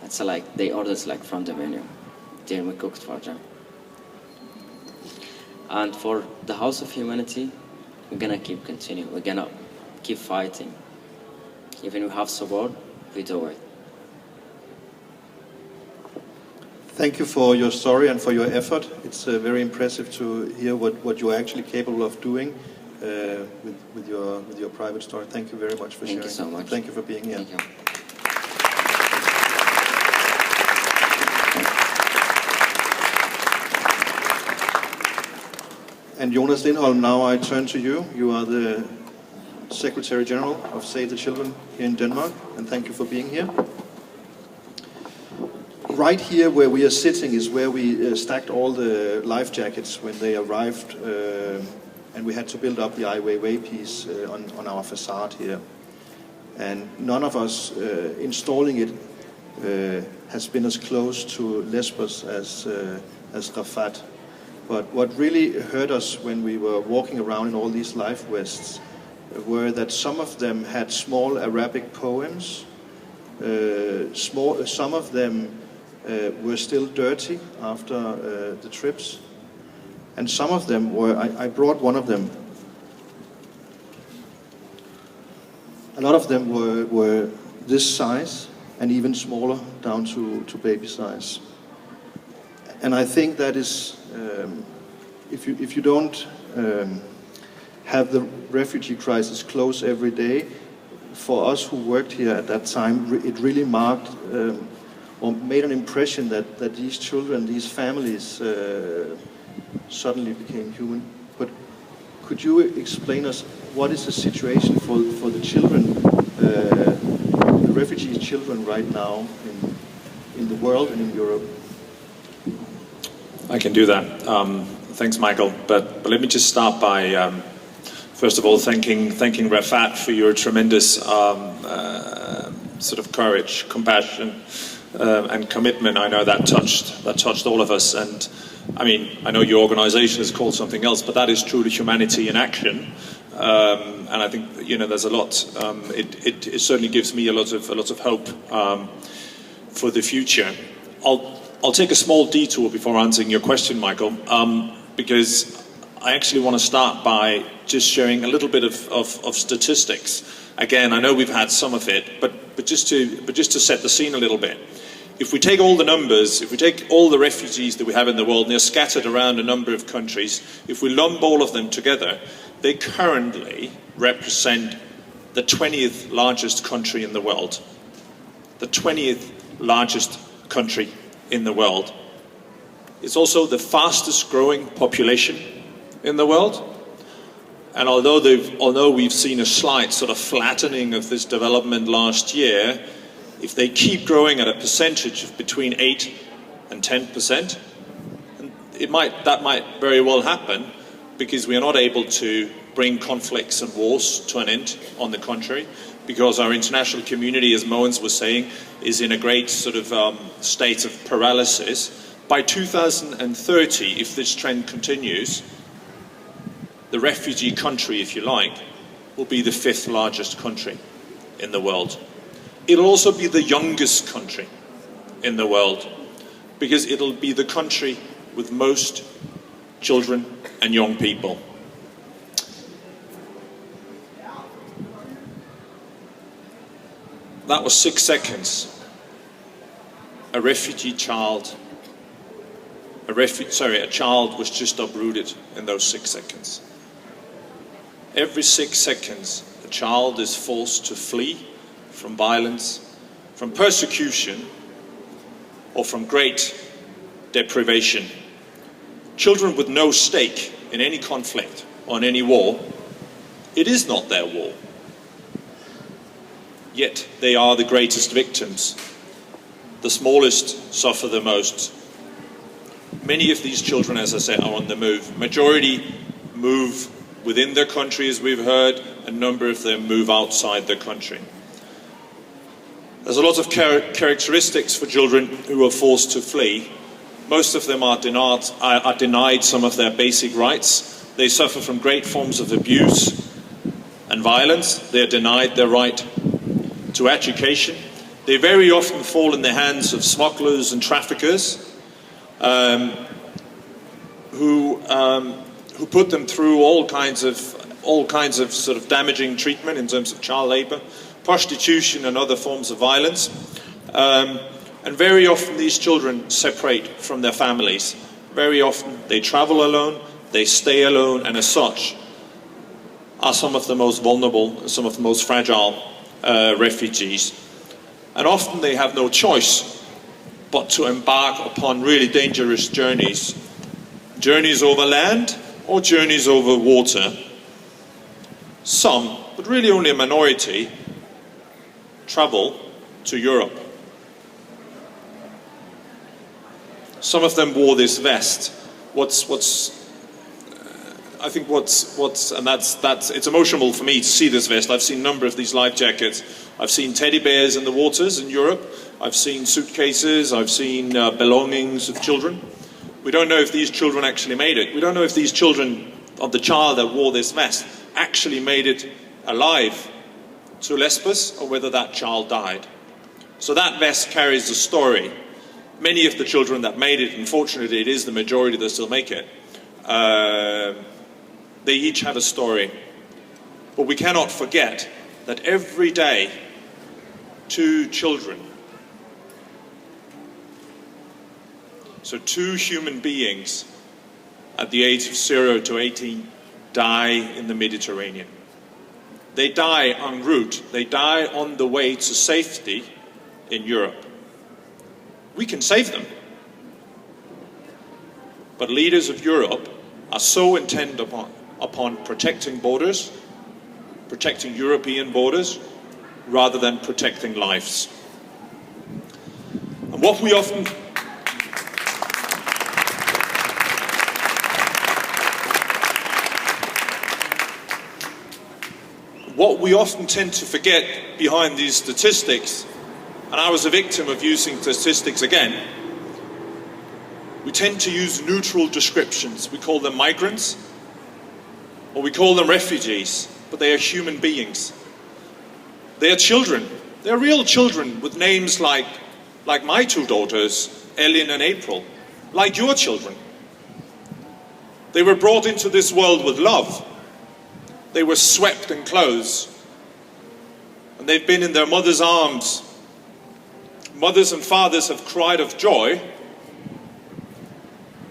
It's like they order like from the menu. Then we cooked for them. And for the House of Humanity, we're gonna keep continuing. We're gonna keep fighting. Even if we have support, we do it. Thank you for your story and for your effort. It's very impressive to hear what you're actually capable of doing with your private story. Thank you very much for sharing. Thank you so much. Thank you for being here. Thank you. And Jonas Lindholm, now I turn to you. You are the Secretary General of Save the Children here in Denmark, and thank you for being here. Right here where we are sitting is where we stacked all the life jackets when they arrived, and we had to build up the Ai Weiwei piece on our facade here. And none of us installing it has been as close to Lesbos as Rafat. But what really hurt us when we were walking around in all these life vests were that some of them had small Arabic poems. Some of them were still dirty after the trips. And some of them were, I brought one of them. A lot of them were this size and even smaller, down to baby size. And I think that is, if you don't have the refugee crisis close every day, for us who worked here at that time, it really marked or made an impression that these children, these families suddenly became human. But could you explain us what is the situation for the children, the refugee children right now in the world and in Europe? I can do that. Thanks, Michael. But let me just start by, first of all, thanking Rafat for your tremendous sort of courage, compassion, and commitment. I know that touched all of us. And I mean, I know your organisation is called something else, but that is truly humanity in action. And I think there's a lot. It certainly gives me a lot of hope for the future. I'll take a small detour before answering your question, Michael. because I actually want to start by just sharing a little bit of statistics. Again, I know we've had some of it, but just to set the scene a little bit. If we take all the numbers, if we take all the refugees that we have in the world, and they're scattered around a number of countries, if we lump all of them together, they currently represent the 20th largest country in the world. The 20th largest country in the world. It's also the fastest growing population in the world. And although we've seen a slight sort of flattening of this development last year, if they keep growing at a percentage of between 8 and 10%, that might very well happen, because we are not able to bring conflicts and wars to an end. On the contrary, because our international community, as Mogens was saying, is in a great sort of state of paralysis. By 2030, if this trend continues, the refugee country, if you like, will be the 5th largest country in the world. It'll also be the youngest country in the world, because it'll be the country with most children and young people. That was 6 seconds. A child was just uprooted in those 6 seconds. Every 6 seconds, a child is forced to flee from violence, from persecution, or from great deprivation. Children with no stake in any conflict or in any war, it is not their war. Yet they are the greatest victims. The smallest suffer the most. Many of these children, as I said, are on the move. Majority move within their country, as we've heard. A number of them move outside their country. There's a lot of characteristics for children who are forced to flee. Most of them are denied some of their basic rights. They suffer from great forms of abuse and violence. They are denied their right to education. They very often fall in the hands of smugglers and traffickers, who put them through all kinds of sort of damaging treatment in terms of child labour, prostitution and other forms of violence. And very often these children separate from their families. Very often they travel alone, they stay alone, and as such are some of the most vulnerable, some of the most fragile refugees. And often they have no choice but to embark upon really dangerous journeys. Journeys over land or journeys over water. Some, but really only a minority, travel to Europe. Some of them wore this vest. It's emotional for me to see this vest. I've seen a number of these life jackets. I've seen teddy bears in the waters in Europe. I've seen suitcases. I've seen belongings of children. We don't know if these children actually made it. We don't know if these children, of the child that wore this vest, actually made it alive to Lesbos, or whether that child died. So that vest carries a story. Many of the children that made it, unfortunately it is the majority that still make it, they each have a story. But we cannot forget that every day 2 children, so 2 human beings at the age of 0 to 18 die in the Mediterranean. They die en route, they die on the way to safety in Europe. We can save them. But leaders of Europe are so intent upon protecting borders, protecting European borders, rather than protecting lives. And what we often tend to forget behind these statistics, and I was a victim of using statistics again, we tend to use neutral descriptions. We call them migrants, or we call them refugees, but they are human beings. They are children. They are real children with names like my 2 daughters, Ellen and April, like your children. They were brought into this world with love. They were swept in clothes. And they've been in their mother's arms. Mothers and fathers have cried of joy.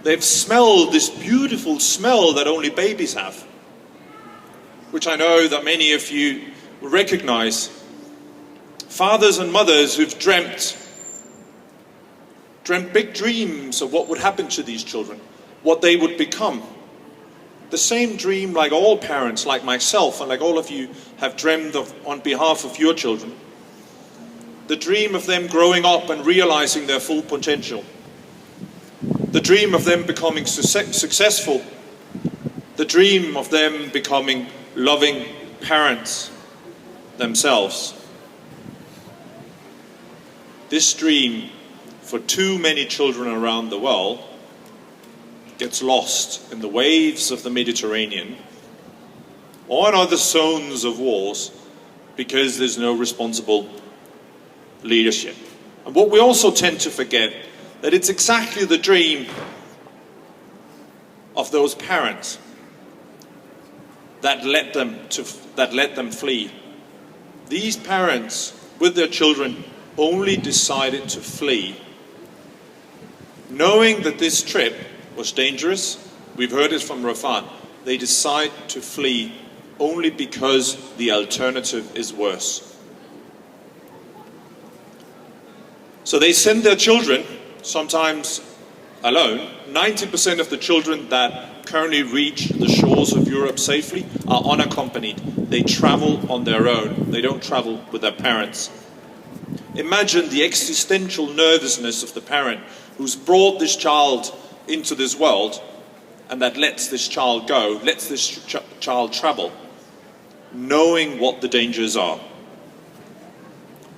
They've smelled this beautiful smell that only babies have, which I know that many of you will recognize. Fathers and mothers who've dreamt big dreams of what would happen to these children, what they would become. The same dream like all parents, like myself, and like all of you have dreamed of on behalf of your children. The dream of them growing up and realizing their full potential. The dream of them becoming successful. The dream of them becoming loving parents themselves. This dream, for too many children around the world, gets lost in the waves of the Mediterranean or in other zones of wars because there's no responsible leadership. And what we also tend to forget, that it's exactly the dream of those parents that let them flee. These parents, with their children, only decided to flee, knowing that this trip was dangerous. We've heard it from Rafat. They decide to flee only because the alternative is worse. So they send their children, sometimes alone. 90% of the children that currently reach the shores of Europe safely are unaccompanied. They travel on their own. They don't travel with their parents. Imagine the existential nervousness of the parent who's brought this child into this world and that lets this child go, lets this child travel, knowing what the dangers are.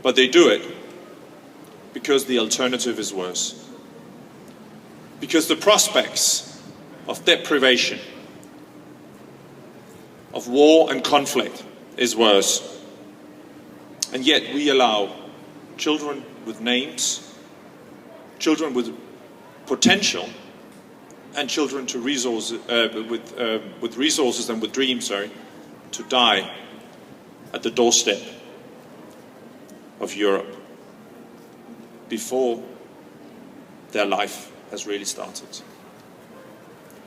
But they do it because the alternative is worse. Because the prospects of deprivation, of war and conflict is worse. And yet we allow children with names, children with potential, and children to with resources and with dreams, to die at the doorstep of Europe before their life has really started.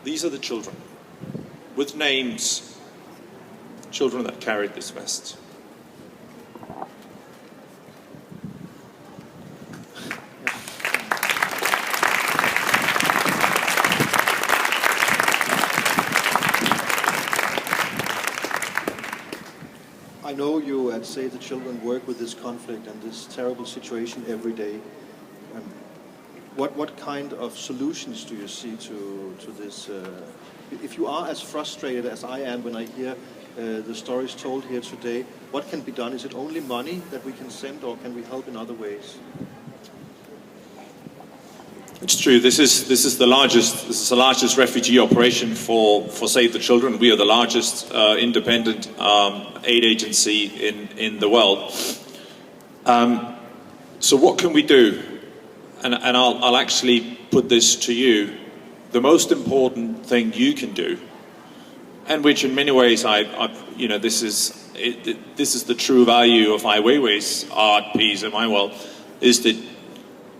These are the children with names, children that carried this vest. I know you at Save the Children work with this conflict and this terrible situation every day. What kind of solutions do you see to this? If you are as frustrated as I am when I hear the stories told here today, what can be done? Is it only money that we can send, or can we help in other ways? It's true. This is the largest refugee operation for Save the Children. We are the largest independent aid agency in the world. So what can we do? And I'll actually put this to you. The most important thing you can do, and which in many ways this is the true value of Ai Weiwei's art piece in my world, is that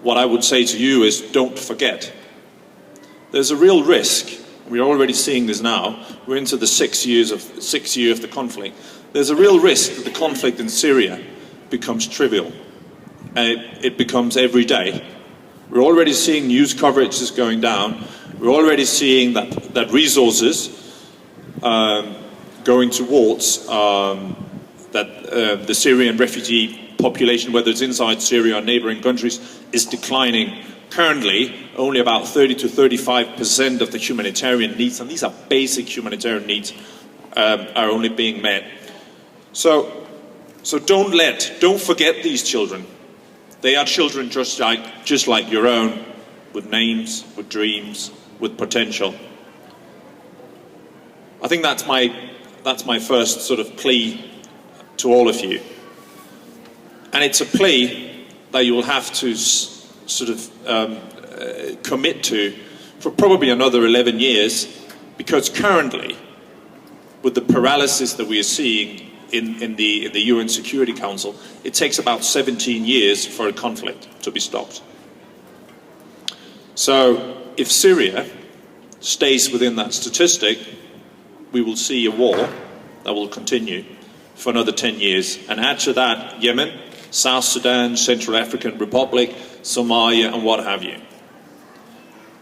what I would say to you is don't forget. There's a real risk. We're already seeing this now. We're into the sixth year of the conflict. There's a real risk that the conflict in Syria becomes trivial. And it becomes every day. We're already seeing news coverage is going down. We're already seeing that resources going towards the Syrian refugee population, whether it's inside Syria or neighboring countries, is declining. Currently, only about 30 to 35% of the humanitarian needs, and these are basic humanitarian needs, are only being met. So don't forget these children. They are children just like your own, with names, with dreams, with potential. I think that's my first sort of plea to all of you. And it's a plea that you will have to sort of commit to for probably another 11 years Because currently, with the paralysis that we are seeing in the UN Security Council, it takes about 17 years for a conflict to be stopped. So if Syria stays within that statistic, we will see a war that will continue for another 10 years. And add to that Yemen, South Sudan, Central African Republic, Somalia, and what have you.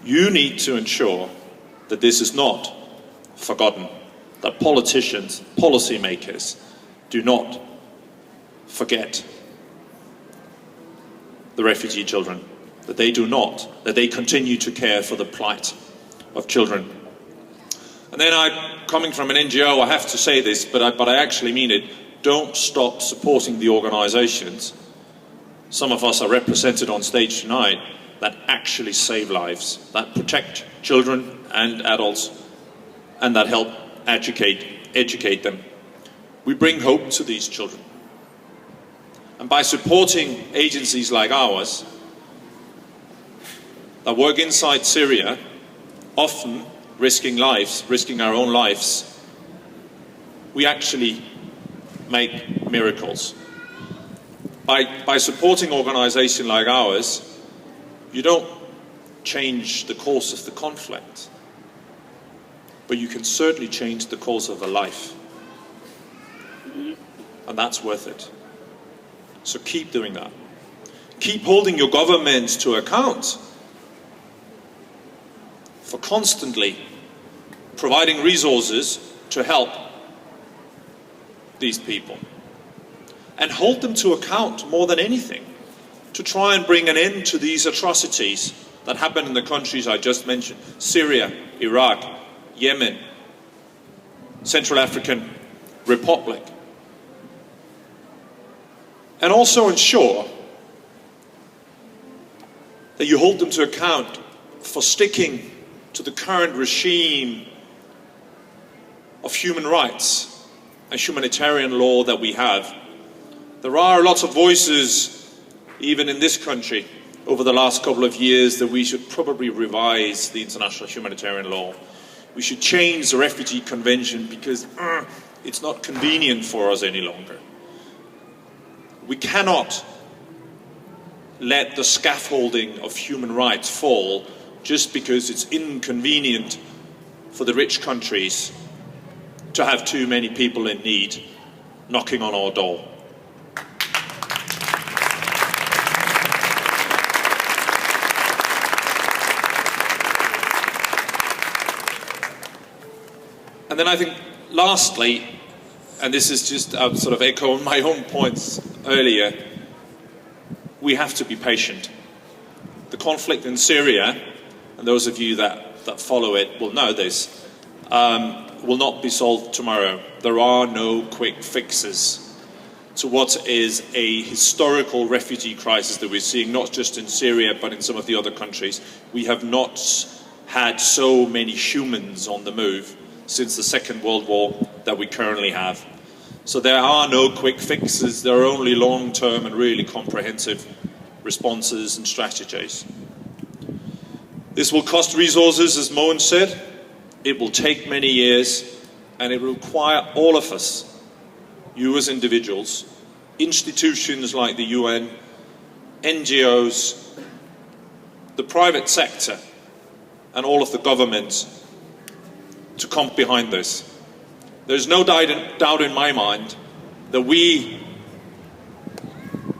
You need to ensure that this is not forgotten, that politicians, policymakers, do not forget the refugee children, that they continue to care for the plight of children. And then coming from an NGO, I have to say this, but I actually mean it, don't stop supporting the organizations. Some of us are represented on stage tonight that actually save lives, that protect children and adults, and that help educate them. We bring hope to these children. And by supporting agencies like ours that work inside Syria, often risking our own lives, we actually make miracles. By supporting organizations like ours, you don't change the course of the conflict, but you can certainly change the course of a life. And that's worth it. So keep doing that. Keep holding your governments to account for constantly providing resources to help these people. And hold them to account more than anything to try and bring an end to these atrocities that happen in the countries I just mentioned: Syria, Iraq, Yemen, Central African Republic. And also ensure that you hold them to account for sticking to the current regime of human rights and humanitarian law that we have. There are lots of voices, even in this country, over the last couple of years that we should probably revise the international humanitarian law. We should change the Refugee Convention because it's not convenient for us any longer. We cannot let the scaffolding of human rights fall just because it's inconvenient for the rich countries to have too many people in need knocking on our door. And then I think lastly, and this is just sort of echoing my own points earlier, we have to be patient. The conflict in Syria, and those of you that follow it will know this, will not be solved tomorrow. There are no quick fixes to what is a historical refugee crisis that we're seeing, not just in Syria, but in some of the other countries. We have not had so many humans on the move since the Second World War that we currently have. So there are no quick fixes, there are only long-term and really comprehensive responses and strategies. This will cost resources, as Mogens said. It will take many years, and it will require all of us, you as individuals, institutions like the UN, NGOs, the private sector, and all of the governments to come behind this. There's no doubt in my mind that we,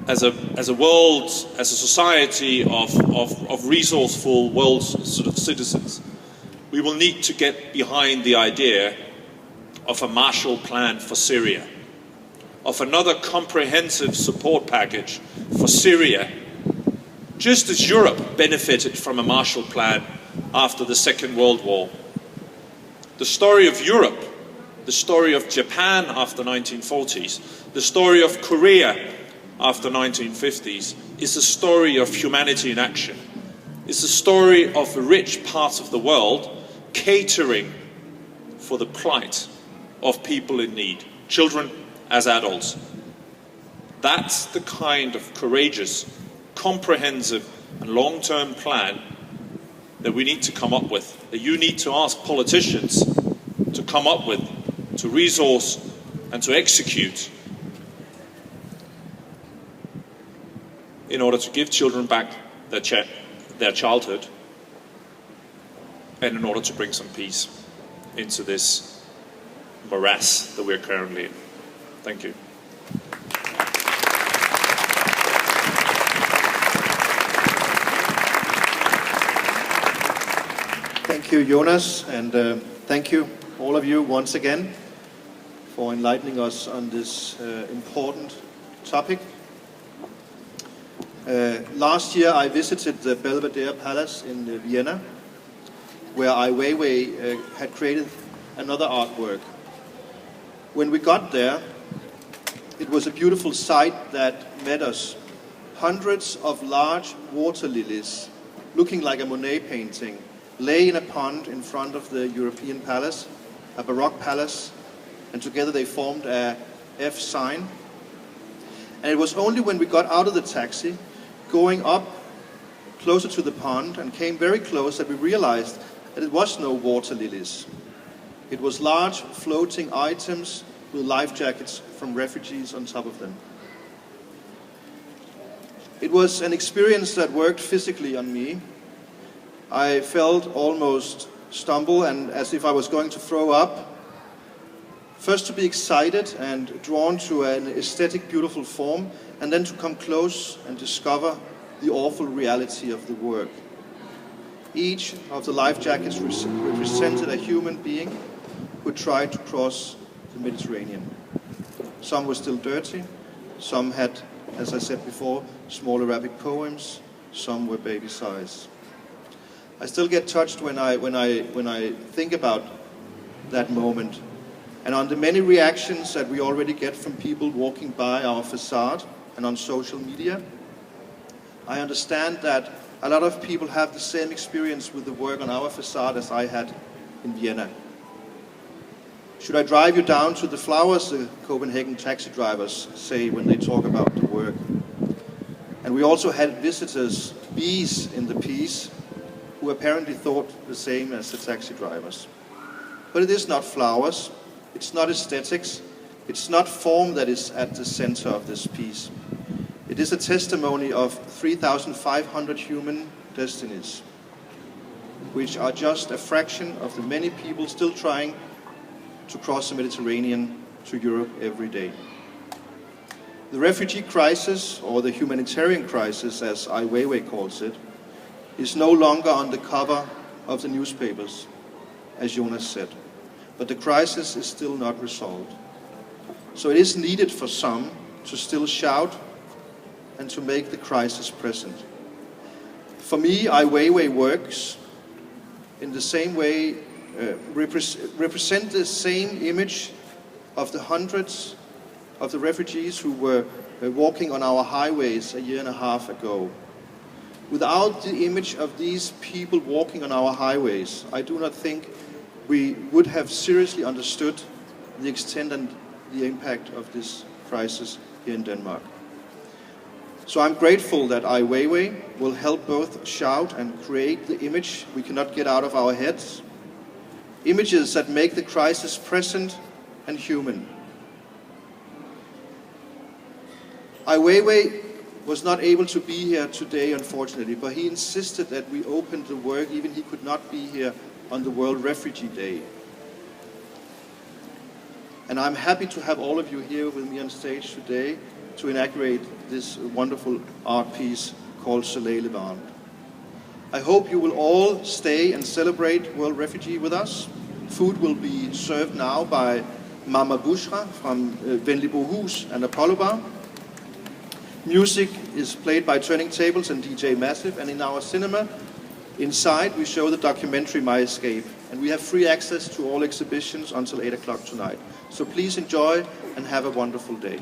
as a world, as a society of resourceful world sort of citizens, we will need to get behind the idea of a Marshall Plan for Syria, of another comprehensive support package for Syria, just as Europe benefited from a Marshall Plan after the Second World War. The story of Europe, the story of Japan after the 1940s, the story of Korea after the 1950s is a story of humanity in action. It's a story of a rich part of the world catering for the plight of people in need, children as adults. That's the kind of courageous, comprehensive and long-term plan that we need to come up with, that you need to ask politicians to come up with, to resource and to execute in order to give children back their childhood and in order to bring some peace into this morass that we're currently in. Thank you. Thank you, Jonas, and thank you, all of you, once again, for enlightening us on this important topic. Last year, I visited the Belvedere Palace in Vienna, where Ai Weiwei had created another artwork. When we got there, it was a beautiful sight that met us. Hundreds of large water lilies, looking like a Monet painting, lay in a pond in front of the European palace, a Baroque palace, and together they formed a F sign. And it was only when we got out of the taxi, going up closer to the pond and came very close, that we realized that it was no water lilies. It was large floating items with life jackets from refugees on top of them. It was an experience that worked physically on me. I felt almost stumble and as if I was going to throw up. First to be excited and drawn to an aesthetic, beautiful form, and then to come close and discover the awful reality of the work. Each of the life jackets represented a human being who tried to cross the Mediterranean. Some were still dirty, some had, as I said before, small Arabic poems, some were baby size. I still get touched when I think about that moment, and on the many reactions that we already get from people walking by our facade and on social media. I understand that a lot of people have the same experience with the work on our facade as I had in Vienna. Should I drive you down to the flowers, the Copenhagen taxi drivers say when they talk about the work. And we also had visitors, bees in the piece, who apparently thought the same as the taxi drivers. But it is not flowers, it's not aesthetics, it's not form that is at the center of this piece. It is a testimony of 3,500 human destinies, which are just a fraction of the many people still trying to cross the Mediterranean to Europe every day. The refugee crisis, or the humanitarian crisis as Ai Weiwei calls it, is no longer on the cover of the newspapers, as Jonas said. But the crisis is still not resolved. So it is needed for some to still shout and to make the crisis present. For me, Ai Weiwei works in the same way, represent the same image of the hundreds of the refugees who were walking on our highways a year and a half ago. Without the image of these people walking on our highways, I do not think we would have seriously understood the extent and the impact of this crisis here in Denmark. So I'm grateful that Ai Weiwei will help both shout and create the image we cannot get out of our heads, images that make the crisis present and human. Ai Weiwei was not able to be here today, unfortunately, but he insisted that we open the work, even he could not be here on the World Refugee Day. And I'm happy to have all of you here with me on stage today to inaugurate this wonderful art piece called Soleil Levant. I hope you will all stay and celebrate World Refugee with us. Food will be served now by Mama Bushra from Venlibohus and Apollo Bar. Music is played by Turning Tables and DJ Massive, and in our cinema inside we show the documentary My Escape, and we have free access to all exhibitions until 8 o'clock tonight. So please enjoy and have a wonderful day.